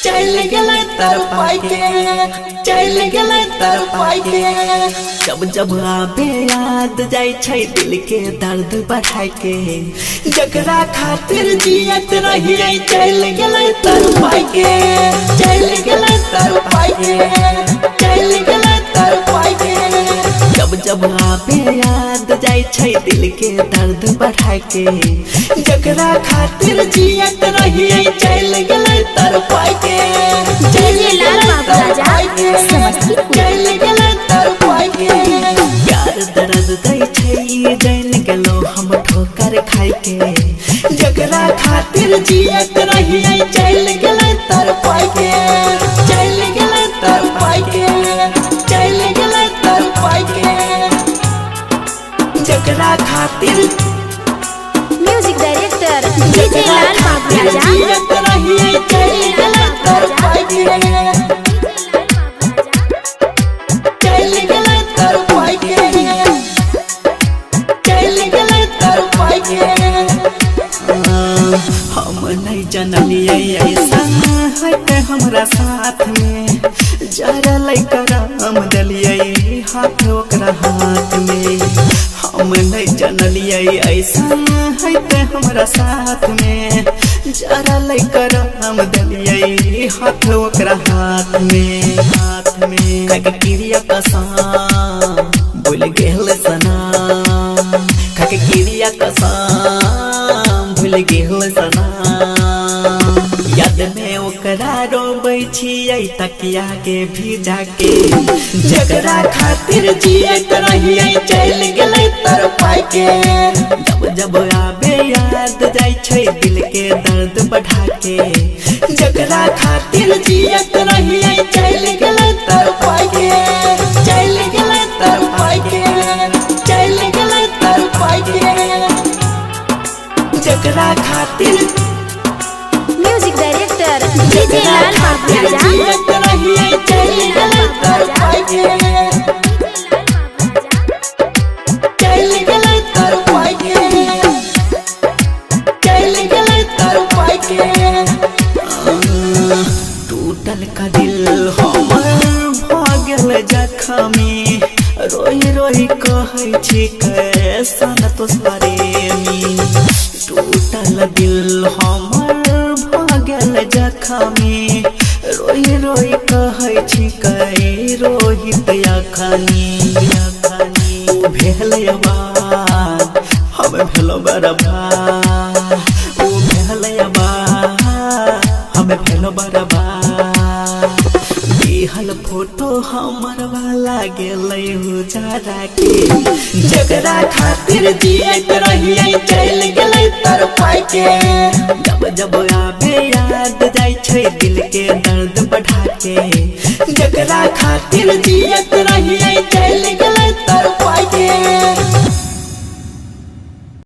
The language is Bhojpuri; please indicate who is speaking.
Speaker 1: चल गेलै तरपाई के चल गेलै तरपाई के जब जब आबे याद जाय छै दिल के दर्द बढ़ाई के जकरा खातिर जियत रहिए चल गेलै तरपाई के चल गेलै तरपाई के चल गेलै तरपाई के जब जब आबे याद जाय छै दिल के दर्द बढ़ाई के जकरा खातिर जियत रहिए चल गेलै तरपाई के चल गेलै तरपाई के चल गेलै तरपाई के प्यार दर्द दै छै जान गेलो हम ठोकर खाई के जकरा खातिर जियत रहिए चल गेलै तरपाई के चल गेलै तरपाई के चल गेलै तरपाई के जकरा खातिर
Speaker 2: म्यूजिक डायरेक्टर डीजे लाल बाबू राजा
Speaker 1: जियत रहिए चल गेलै तरपाई के चल गेलै तरपाई के चल गेलै तरपाई के हम नहीं जानलिए ऐसा है हमरा साथ में जरा लैकर हम दलिए हाथ ओकरा हाथ में हम नहीं जानलिए ऐसा है हमरा साथ में जरा लैकर हम दलिए हाथ ओकरा हाथ में खाके क्रिया कसम भूल गेल सना खाके क्रिया कसम भूल गेल सना याद में ओकरा रोबै छियै तकिया के भिजा के जकरा खातिर जियत रहिए चल गेलै तरपाई के जब जब आबे याद जाय छै दिल के दर्द बढ़ा के जकरा खातिर जियत रहिए चल गेलै तरपाई के चल गेलै तरपाई के चल गेलै तरपाई के जकरा खातिर
Speaker 2: म्यूजिक डायरेक्टर डीजे लाल बाबू राजा
Speaker 1: जियत रहिए चल गेलै तरपाई के चल गेलै तरपाई के चल गेलै तरपाई के टूटल का दिल हमर भ गेल जखमी रोई रोई कहै छी कैसन तो प्रेमी टूटल दिल हमर भ गेल जखमी रोई रोई कहै छी कै रोहित अखनी भेल आबाद हम भेलो बर्बाद ओ भेल आबाद हम भेलो बर्बाद दिहल फोटो हमर वाला गेलै उजारा के जकरा खातिर जियत रहिए चल गेलै तरपाई के जब जब आबे याद जाय छै दिल के दर्द बढ़ा के जकरा खातिर जियत रहिए चल